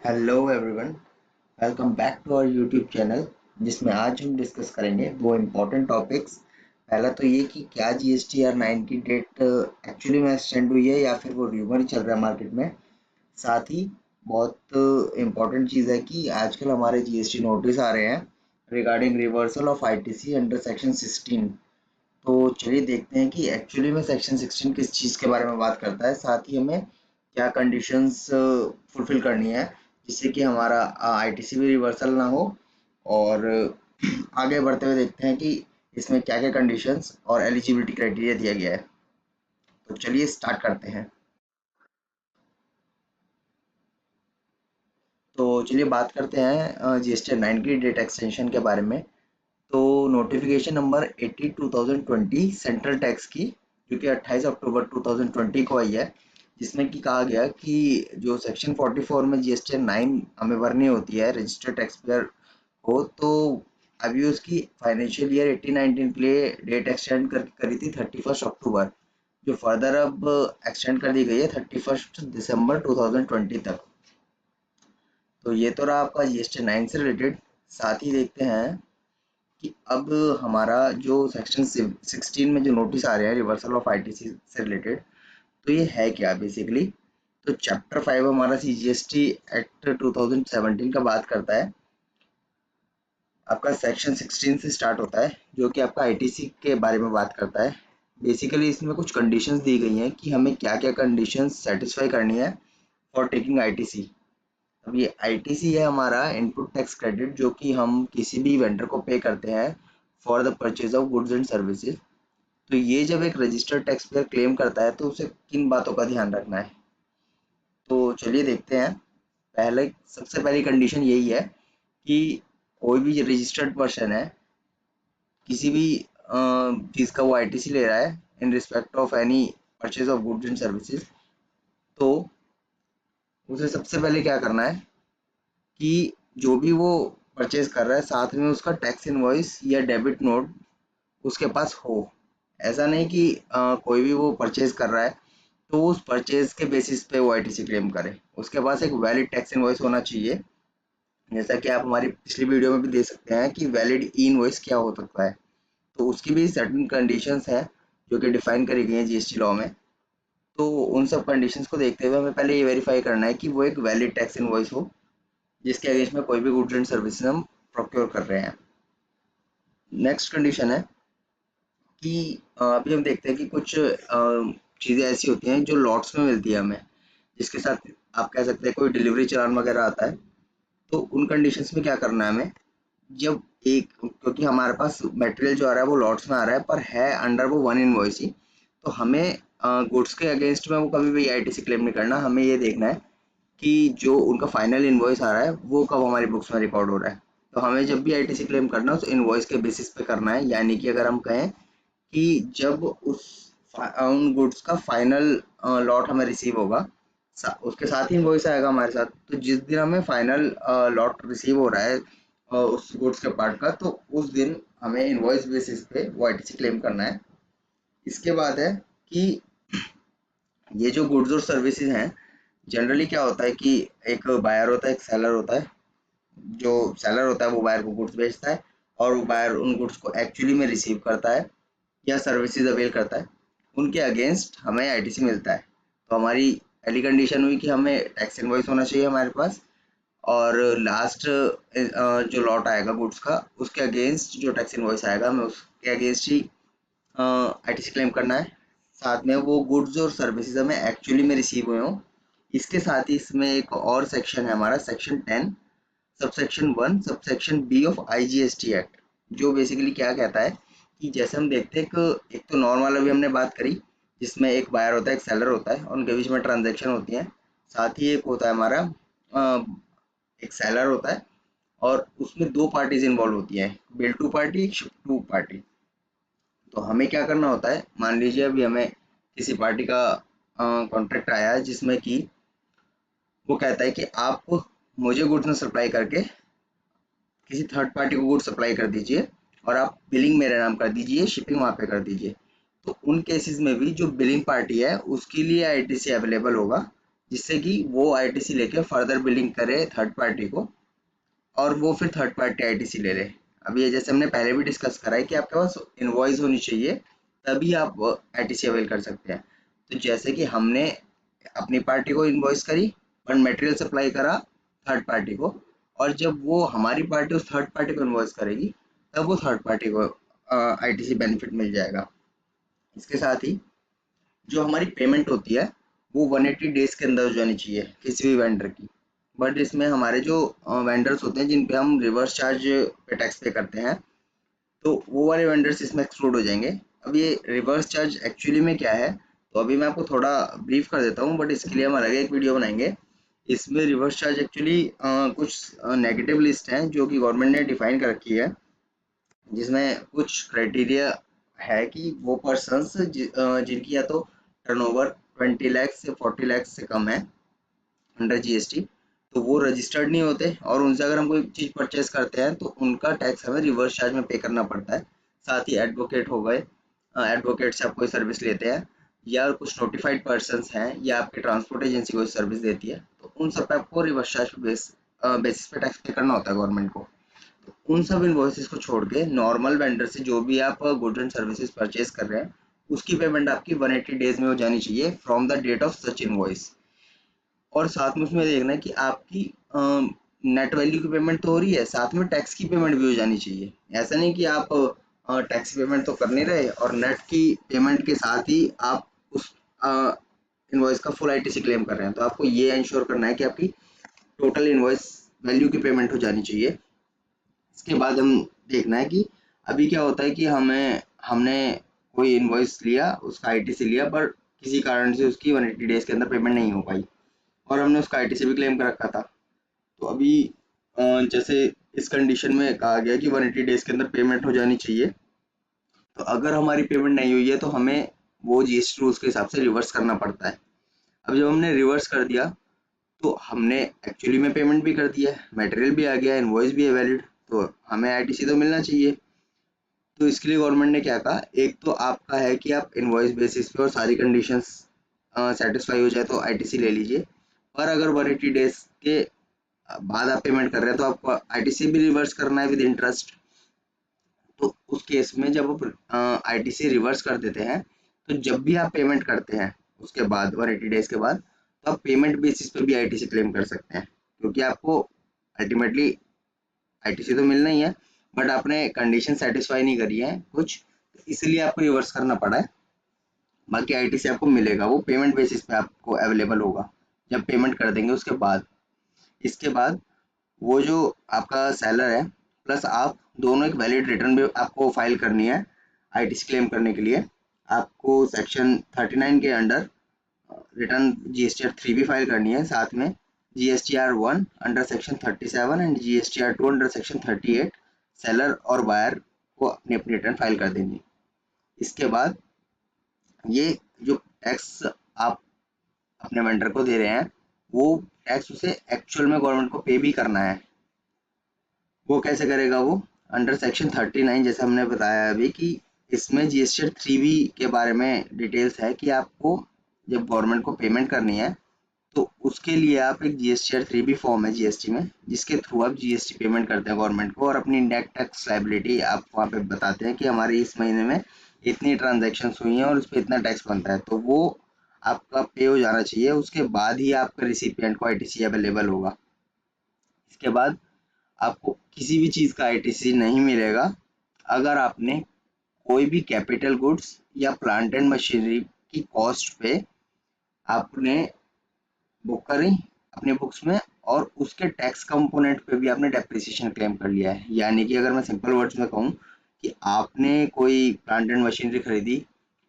Hello everyone, welcome back to our YouTube channel जिसमें आज हम डिस्कस करेंगे दो इम्पोर्टेंट टॉपिक्स। पहला तो ये कि क्या जीएसटी आर 9 की डेट एक्चुअली में एक्सटेंड हुई है या फिर वो र्यूमर ही चल रहा है मार्केट में। साथ ही बहुत इम्पोर्टेंट चीज़ है कि आजकल हमारे जीएसटी नोटिस आ रहे हैं regarding reversal of ITC under section 16। तो चलिए देखते हैं कि एक्चुअली में सेक्शन 16 किस चीज़ के बारे में बात करता है, साथ ही हमें क्या कंडीशंस फुलफिल करनी है जिससे कि हमारा आईटीसी भी रिवर्सल ना हो। और आगे बढ़ते हुए देखते हैं कि इसमें क्या क्या कंडीशंस और एलिजिबिलिटी क्राइटेरिया दिया गया है। तो चलिए स्टार्ट करते हैं। तो चलिए बात करते हैं जीएसटी 9 की डेट एक्सटेंशन के बारे में। तो नोटिफिकेशन नंबर 80/2020 सेंट्रल टैक्स की, जो कि 28 अक्टूबर 2020 को आई है, जिसमें कि कहा गया कि जो सेक्शन 44 में जीएसटी 9 हमें भरनी होती है रजिस्टर्ड टैक्स पेयर को, तो अभी उसकी फाइनेंशियल ईयर 18-19 के लिए डेट एक्सटेंड करी थी 31 अक्टूबर, जो फर्दर अब एक्सटेंड कर दी गई है 31 दिसंबर 2020 तक। तो ये तो रहा आपका जीएसटी 9 से रिलेटेड। साथ ही देखते हैं कि अब हमारा जो सेक्शन 16 में जो नोटिस आ रहे हैं रिवर्सल ऑफ आईटीसी से रिलेटेड, तो ये है क्या बेसिकली। तो चैप्टर 5 हमारा सीजीएसटी एक्ट 2017 का बात करता है। आपका सेक्शन 16 से स्टार्ट होता है, जो कि आपका आईटीसी के बारे में बात करता है। बेसिकली इसमें कुछ कंडीशंस दी गई हैं कि हमें क्या क्या कंडीशंस सेटिस्फाई करनी है फॉर टेकिंग आईटीसी। अब ये आईटीसी है हमारा इनपुट टैक्स क्रेडिट, जो कि हम किसी भी वेंडर को पे करते हैं for the purchase of goods and services. तो ये जब एक रजिस्टर्ड टैक्स पेयर क्लेम करता है तो उसे किन बातों का ध्यान रखना है, तो चलिए देखते हैं। पहले सबसे पहली कंडीशन यही है कि कोई भी रजिस्टर्ड पर्सन है, किसी भी चीज़ का वो आईटीसी ले रहा है in respect of any purchase of goods and services, तो उसे सबसे पहले क्या करना है कि जो भी वो परचेज कर रहा है साथ में उसका टैक्स इनवॉइस या डेबिट नोट उसके पास हो। ऐसा नहीं कि कोई भी वो परचेज कर रहा है तो उस परचेज के बेसिस पे वो आईटीसी क्लेम करे। उसके पास एक वैलिड टैक्स इनवॉइस होना चाहिए। जैसा कि आप हमारी पिछली वीडियो में भी देख सकते हैं कि वैलिड ई इनवॉइस क्या हो सकता है। तो उसकी भी सर्टेन कंडीशंस है जो कि डिफाइन करी गई हैं जीएसटी लॉ में। तो उन सब कंडीशंस को देखते हुए हमें पहले ये वेरीफाई करना है कि वो एक वैलिड टैक्स इनवॉइस हो जिसके अगेंस्ट में कोई भी गुड्स एंड सर्विसेज हम प्रोक्योर कर रहे हैं। नेक्स्ट कंडीशन है कि अभी हम देखते हैं कि कुछ चीज़ें ऐसी होती हैं जो लॉट्स में मिलती है हमें, जिसके साथ आप कह सकते हैं कोई डिलीवरी चालान वगैरह आता है। तो उन कंडीशंस में क्या करना है हमें, जब एक क्योंकि हमारे पास मटेरियल जो आ रहा है वो लॉट्स में आ रहा है पर है अंडर वो वन इनवॉइस ही, तो हमें गुड्स के अगेंस्ट में वो कभी भी आईटीसी क्लेम नहीं करना। हमें ये देखना है कि जो उनका फाइनल इनवॉइस आ रहा है वो कब हमारी बुक्स में रिकॉर्ड हो रहा है। तो हमें जब भी आईटीसी क्लेम करना है उस इनवॉइस के बेसिस पे करना है, यानी कि अगर हम कहें कि जब उन गुड्स का फाइनल लॉट हमें रिसीव होगा, उसके साथ ही इनवॉइस आएगा हमारे साथ। तो जिस दिन हमें फाइनल लॉट रिसीव हो रहा है उस गुड्स के पार्ट का, तो उस दिन हमें इनवॉइस बेसिस पे वो आईटीसी क्लेम करना है। इसके बाद है कि ये जो गुड्स और सर्विसेज हैं, जनरली क्या होता है कि एक बायर होता है एक सेलर होता है। जो सेलर होता है वो बायर को गुड्स बेचता है और वो बायर उन गुड्स को एक्चुअली में रिसीव करता है या सर्विसेज अवेल करता है। उनके अगेंस्ट हमें आईटीसी मिलता है। तो हमारी पहली कंडीशन हुई कि हमें टैक्स इनवॉइस होना चाहिए हमारे पास, और लास्ट जो लॉट आएगा गुड्स का उसके अगेंस्ट जो टैक्स इनवॉइस आएगा हमें उसके अगेंस्ट ही आईटीसी क्लेम करना है। साथ में वो गुड्स और सर्विसेज हमें एक्चुअली में रिसीव हुए हों। इसके साथ ही इसमें एक और सेक्शन है हमारा section 10 subsection 1 subsection B of IGST act, जो बेसिकली क्या कहता है कि जैसे हम देखते हैं कि एक तो नॉर्मल अभी हमने बात करी जिसमें एक बायर होता है एक सेलर होता है और उनके बीच में ट्रांजैक्शन होती है। साथ ही एक होता है हमारा एक सेलर होता है और उसमें दो पार्टीज इन्वॉल्व होती हैं, बिल टू पार्टी एक शिप टू पार्टी। तो हमें क्या करना होता है, मान लीजिए अभी हमें किसी पार्टी का कॉन्ट्रैक्ट आया है जिसमें कि वो कहता है कि आप मुझे गुड्स न सप्लाई करके किसी थर्ड पार्टी को गुड्स सप्लाई कर दीजिए और आप बिलिंग मेरे नाम कर दीजिए, शिपिंग वहाँ पे कर दीजिए। तो उन केसेस में भी जो बिलिंग पार्टी है उसके लिए आईटीसी अवेलेबल होगा, जिससे कि वो आईटीसी लेके फर्दर बिलिंग करे थर्ड पार्टी को, और वो फिर थर्ड पार्टी आईटीसी ले ले। अब ये जैसे हमने पहले भी डिस्कस करा है कि आपके पास इनवॉइस होनी चाहिए, तभी आप आईटीसी अवेल कर सकते हैं। तो जैसे कि हमने अपनी पार्टी को इनवॉइस करी और मटेरियल सप्लाई करा थर्ड पार्टी को, और जब वो हमारी पार्टी उस थर्ड पार्टी को इनवॉइस करेगी, तब वो थर्ड पार्टी को आईटीसी बेनिफिट मिल जाएगा। इसके साथ ही जो हमारी पेमेंट होती है वो 180 डेज के अंदर हो जानी चाहिए किसी भी वेंडर की। बट इसमें हमारे जो वेंडर्स होते हैं जिन पे हम रिवर्स चार्ज पे टैक्स पे करते हैं, तो वो वाले वेंडर्स इसमें एक्सक्लूड हो जाएंगे। अब ये रिवर्स चार्ज एक्चुअली में क्या है, तो अभी मैं आपको थोड़ा ब्रीफ कर देता हूँ, बट इसके लिए हम अलग एक वीडियो बनाएंगे। इसमें रिवर्स चार्ज एक्चुअली कुछ नेगेटिव लिस्ट हैं जो कि गवर्नमेंट ने डिफाइन कर रखी है, जिसमें कुछ क्राइटेरिया है कि वो पर्सन्स जिनकी या तो टर्नओवर 20 लाख से 40 लाख से कम है अंडर जीएसटी, तो वो रजिस्टर्ड नहीं होते, और उनसे अगर हम कोई चीज़ परचेस करते हैं तो उनका टैक्स हमें रिवर्स चार्ज में पे करना पड़ता है। साथ ही एडवोकेट हो गए, एडवोकेट से आप कोई सर्विस लेते हैं, या कुछ नोटिफाइड पर्सन्स हैं, या आपकी ट्रांसपोर्ट एजेंसी कोई सर्विस देती है, तो उन सब पे आपको रिवर्स चार्ज बेसिस पे टैक्स पे करना होता है गवर्नमेंट को। उन सब इनवॉइसेस को छोड़ के नॉर्मल वेंडर से जो भी आप गुड्स एंड सर्विसेज परचेज कर रहे हैं, उसकी पेमेंट आपकी 180 डेज में हो जानी चाहिए from the date of such invoice. और साथ में उसमें देखना है कि आपकी नेट वैल्यू की पेमेंट तो हो रही है, साथ में टैक्स की पेमेंट भी हो जानी चाहिए। ऐसा नहीं कि आप टैक्स पेमेंट तो कर नहीं रहे और नेट की पेमेंट के साथ ही आप उस इनवॉइस का फुल आईटीसी क्लेम कर रहे हैं। तो आपको ये इंश्योर करना है कि आपकी टोटल इनवॉइस वैल्यू की पेमेंट हो जानी चाहिए। इसके बाद हम देखना है कि अभी क्या होता है कि हमें हमने कोई इनवॉइस लिया, उसका आईटीसी लिया, पर किसी कारण से उसकी 180 डेज के अंदर पेमेंट नहीं हो पाई, और हमने उसका आईटीसी भी क्लेम कर रखा था। तो अभी जैसे इस कंडीशन में कहा गया कि 180 डेज के अंदर पेमेंट हो जानी चाहिए, तो अगर हमारी पेमेंट नहीं हुई है तो हमें वो जीएसटी रूल्स के हिसाब से रिवर्स करना पड़ता है। अब जब हमने रिवर्स कर दिया, तो हमने एक्चुअली में पेमेंट भी कर दिया है, मटेरियल भी आ गया, इनवॉइस भी है वैलिड, तो हमें आईटीसी तो मिलना चाहिए। तो इसके लिए गवर्नमेंट ने क्या कहा, एक तो आपका है कि आप इनवॉइस बेसिस पे और सारी कंडीशंस सेटिस्फाई हो जाए तो आईटीसी ले लीजिए, पर अगर 180 डेज के बाद आप पेमेंट कर रहे हैं तो आपको आईटीसी भी रिवर्स करना है विद इंटरेस्ट। तो उस केस में जब आप आईटीसी रिवर्स कर देते हैं, तो जब भी आप पेमेंट करते हैं उसके बाद 180 डेज के बाद, तो आप पेमेंट बेसिस पे भी आईटीसी क्लेम कर सकते हैं, क्योंकि आपको अल्टीमेटली आईटीसी तो मिलना ही है, बट आपने कंडीशन सेटिस्फाई नहीं करी है कुछ, तो इसलिए आपको रिवर्स करना पड़ा है। बाकी आईटीसी आपको मिलेगा, वो पेमेंट बेसिस पे आपको अवेलेबल होगा जब पेमेंट कर देंगे उसके बाद। इसके बाद वो जो आपका सेलर है प्लस आप दोनों एक वैलिड रिटर्न भी आपको फाइल करनी है आईटीसी क्लेम करने के लिए। आपको सेक्शन 39 के अंडर रिटर्न जीएसटीआर 3 भी फाइल करनी है, साथ में GSTR 1 under section 37 and GSTR 2 under section 38 seller और बायर को अपनी अपनी रिटर्न फाइल कर देनी। इसके बाद ये जो टैक्स आप अपने वेंडर को दे रहे हैं, वो टैक्स उसे एक्चुअल में गवर्नमेंट को पे भी करना है। वो कैसे करेगा, वो अंडर सेक्शन 39 जैसे हमने बताया अभी कि इसमें जीएसटी 3B के बारे में डिटेल्स है कि आपको जब गवर्नमेंट को पेमेंट करनी है, तो उसके लिए आप एक जीएसटीआर 3B फॉर्म है जीएसटी में, जिसके थ्रू आप जीएसटी पेमेंट करते हैं गवर्नमेंट को, और अपनी नेट टैक्स लायबिलिटी आप वहाँ पे बताते हैं कि हमारे इस महीने में इतनी ट्रांजैक्शंस हुई हैं और उस पर इतना टैक्स बनता है, तो वो आपका पे हो जाना चाहिए। उसके बाद ही आपका रिसिपिएंट को आईटीसी अवेलेबल होगा। इसके बाद आपको किसी भी चीज़ का आईटीसी नहीं मिलेगा अगर आपने कोई भी कैपिटल गुड्स या प्लांट एंड मशीनरी की कॉस्ट पे आपने बुक करी अपने बुक्स में, और उसके टैक्स कंपोनेंट पे भी आपने डेप्रिसिएशन क्लेम कर लिया है। यानी कि अगर मैं सिंपल वर्ड्स में कहूँ कि आपने कोई प्लांट एंड मशीनरी खरीदी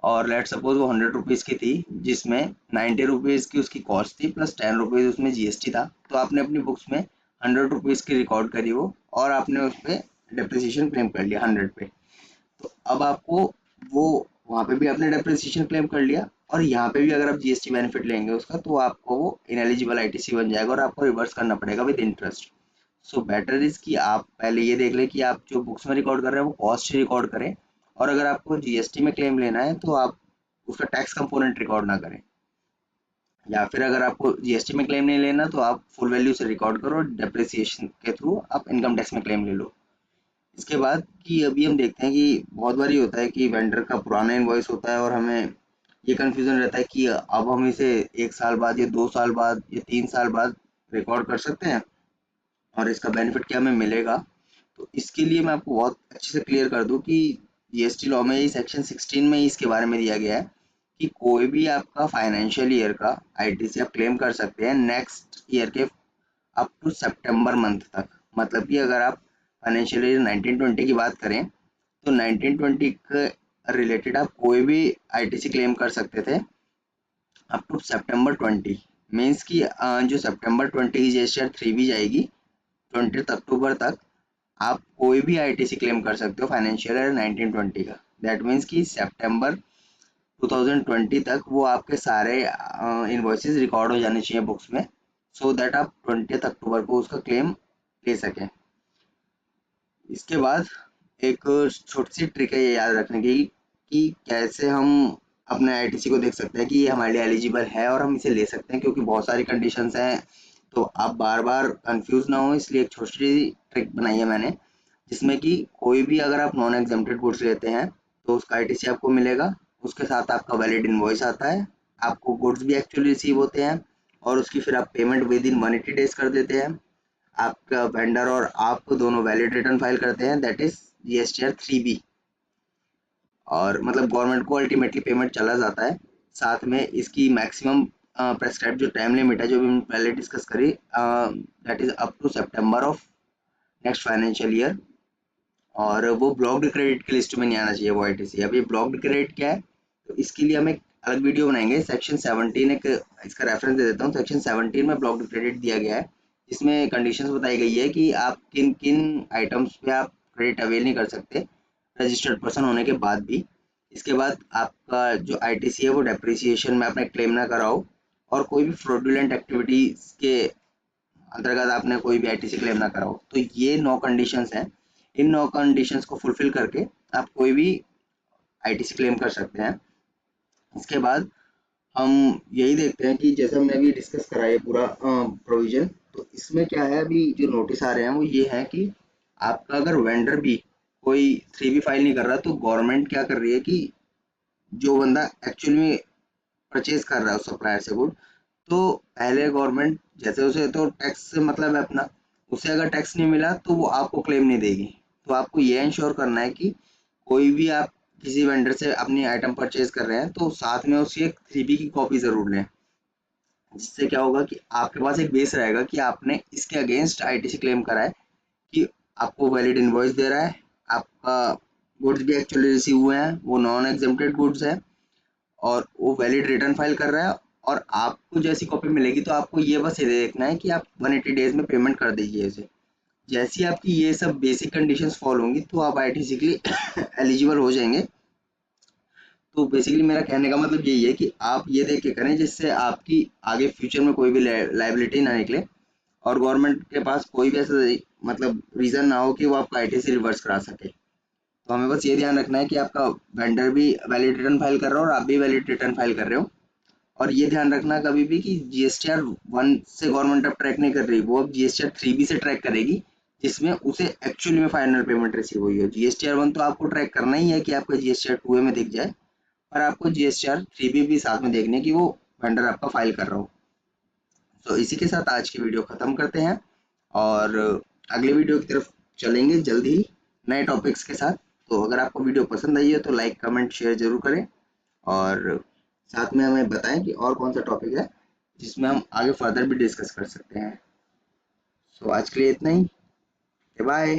और लेट सपोज वो 100 रुपीज़ की थी, जिसमें 90 रुपीज़ की उसकी कॉस्ट थी प्लस 10 रुपीज़ उसमें जीएसटी था, तो आपने अपनी बुक्स में 100 रुपीज़ की रिकॉर्ड करी वो, और आपने उस पर डेप्रिसिएशन क्लेम कर लिया 100 पे। तो अब आपको वो वहाँ पे भी आपने डेप्रिसिएशन क्लेम कर लिया, और यहाँ पे भी अगर आप जीएसटी बेनिफिट लेंगे उसका, तो आपको वो इनएलिजिबल आईटीसी बन जाएगा और आपको रिवर्स करना पड़ेगा with interest. So better is कि आप पहले ये देख लें कि आप जो बुक्स में रिकॉर्ड कर रहे हैं वो कॉस्ट ही रिकॉर्ड करें, और अगर आपको जीएसटी में क्लेम लेना है तो आप उसका टैक्स कंपोनेंट रिकॉर्ड ना करें। या फिर अगर आपको जीएसटी में क्लेम नहीं लेना तो आप फुल वैल्यू से रिकॉर्ड करो, डेप्रिसिएशन के थ्रू आप इनकम टैक्स में क्लेम ले लो। इसके बाद कि अभी हम देखते हैं कि बहुत बार ये होता है कि वेंडर का पुराना इनवॉइस होता है और हमें ये कन्फ्यूज़न रहता है कि अब हम इसे 1 साल बाद या 2 साल बाद या 3 साल बाद रिकॉर्ड कर सकते हैं और इसका बेनिफिट क्या हमें मिलेगा। तो इसके लिए मैं आपको बहुत अच्छे से क्लियर कर दूं कि जीएसटी लॉ में सेक्शन 16 में ही इसके बारे में दिया गया है कि कोई भी आपका फाइनेंशियल ईयर का आईटीसी आप क्लेम कर सकते हैं नेक्स्ट ईयर के अप टू सितंबर मंथ तक। मतलब कि अगर आप फाइनेंशियल ईयर 1920 की बात करें तो 1920 के रिलेटेड आप कोई भी आईटीसी क्लेम कर सकते थे अप टू सितंबर 20। मीन्स कि जो सितंबर 20 की जीएसटी 3 भी जाएगी 20 अक्टूबर तक आप कोई भी आईटीसी क्लेम कर सकते हो फाइनेंशियल ईयर 1920 का। दैट मीन्स कि सितंबर 2020 तक वो आपके सारे इनवॉइसेस रिकॉर्ड हो जाने चाहिए बुक्स में, सो दैट आप 20 अक्टूबर को उसका क्लेम ले सकें। इसके बाद एक छोटी सी ट्रिक है ये याद रखने की कि कैसे हम अपने आईटीसी को देख सकते हैं कि ये हमारे लिए एलिजिबल है और हम इसे ले सकते हैं, क्योंकि बहुत सारी कंडीशंस हैं तो आप बार बार कंफ्यूज ना हो, इसलिए एक छोटी सी ट्रिक बनाई है मैंने जिसमें कि कोई भी अगर आप नॉन एग्जेम्प्टेड गुड्स लेते हैं तो उसका आईटीसी आपको मिलेगा, उसके साथ आपका वैलिड इनवॉइस आता है, आपको गुड्स भी एक्चुअली रिसीव होते हैं और उसकी फिर आप पेमेंट विद इन 180 डेज कर देते हैं। आपका वेंडर और आप दोनों वैलिड रिटर्न फाइल करते हैं, दैट इज जीएसटीआर 3B, और मतलब गवर्नमेंट को अल्टीमेटली पेमेंट चला जाता है। साथ में इसकी मैक्सिमम प्रेस्क्राइब जो टाइम लिमिट है जो भी हम पहले डिस्कस करी, that is up to September of next financial year, और वो ब्लॉक्ड क्रेडिट की लिस्ट में नहीं आना चाहिए वो आईटीसी। अब ये ब्लॉक्ड क्रेडिट क्या है, तो इसके लिए हम एक अलग वीडियो बनाएंगे। सेक्शन 17 एक इसका रेफरेंस दे देता हूँ। सेक्शन 17 में ब्लॉक्ड क्रेडिट दिया गया है, जिसमें कंडीशंस बताई गई है कि आप किन किन आइटम्स पे आप क्रेडिट अवेल नहीं कर सकते रजिस्टर्ड पर्सन होने के बाद भी। इसके बाद आपका जो आईटीसी है वो डेप्रिसिएशन में आपने क्लेम ना कराओ और कोई भी फ्रॉडुलेंट एक्टिविटीज के अंतर्गत आपने कोई भी आईटीसी क्लेम ना कराओ। तो ये 9 कंडीशंस हैं। इन 9 कंडीशंस को फुलफिल करके आप कोई भी आईटीसी क्लेम कर सकते हैं। इसके बाद हम यही देखते हैं कि जैसे हमने अभी डिस्कस करा है पूरा प्रोविजन, तो इसमें क्या है, अभी जो नोटिस आ रहे हैं वो ये है कि आपका अगर वेंडर भी कोई 3B फाइल नहीं कर रहा तो गवर्नमेंट क्या कर रही है कि जो बंदा एक्चुअली में परचेज कर रहा है उस सप्लायर से गुड, तो पहले गवर्नमेंट जैसे उसे तो टैक्स से मतलब है अपना, उसे अगर टैक्स नहीं मिला तो वो आपको क्लेम नहीं देगी। तो आपको ये इंश्योर करना है कि कोई भी आप किसी वेंडर से अपनी आइटम परचेज कर रहे हैं तो साथ में उसकी एक 3B की कॉपी ज़रूर लें, जिससे क्या होगा कि आपके पास एक बेस रहेगा कि आपने इसके अगेंस्ट आईटीसी क्लेम करा है, कि आपको वैलिड इनवॉइस दे रहा है, आपका गुड्स भी एक्चुअली रिसीव हुए हैं, वो नॉन एग्जेम्प्टेड गुड्स है और वो वैलिड रिटर्न फाइल कर रहा है, और आपको जैसी कॉपी मिलेगी तो आपको ये बस ये देखना है कि आप 180 डेज में पेमेंट कर दीजिए उसे। जैसी आपकी ये सब बेसिक कंडीशंस फॉलो होंगी तो आप आईटीसी के लिए एलिजिबल हो जाएंगे। तो बेसिकली मेरा कहने का मतलब यही है कि आप ये देख के करें जिससे आपकी आगे फ्यूचर में कोई भी लाइबिलिटी ना निकले और गवर्नमेंट के पास कोई भी ऐसा मतलब रीज़न ना हो कि वो आपका आईटीसी रिवर्स करा सके। तो हमें बस ये ध्यान रखना है कि आपका वेंडर भी वैलिड रिटर्न फाइल कर रहा हो और आप भी वैलिड रिटर्न फाइल कर रहे हो। और ये ध्यान रखना कभी भी कि जीएसटीआर 1 से गवर्नमेंट अब ट्रैक नहीं कर रही, वो अब जीएसटीआर 3B से ट्रैक करेगी, जिसमें उसे एक्चुअली में फाइनल पेमेंट रिसीव हुई हो। जीएसटीआर 1 तो आपको ट्रैक करना ही है कि आपका जीएसटीआर 2A में दिख जाए, पर आपको जीएसटीआर 3B भी साथ में देखने की वो वेंडर आपका फाइल कर रहा हो। तो इसी के साथ आज की वीडियो ख़त्म करते हैं और अगले वीडियो की तरफ चलेंगे जल्द ही नए टॉपिक्स के साथ। तो अगर आपको वीडियो पसंद आई हो तो लाइक कमेंट शेयर जरूर करें और साथ में हमें बताएं कि और कौन सा टॉपिक है जिसमें हम आगे फर्दर भी डिस्कस कर सकते हैं। सो आज के लिए इतना ही, बाय।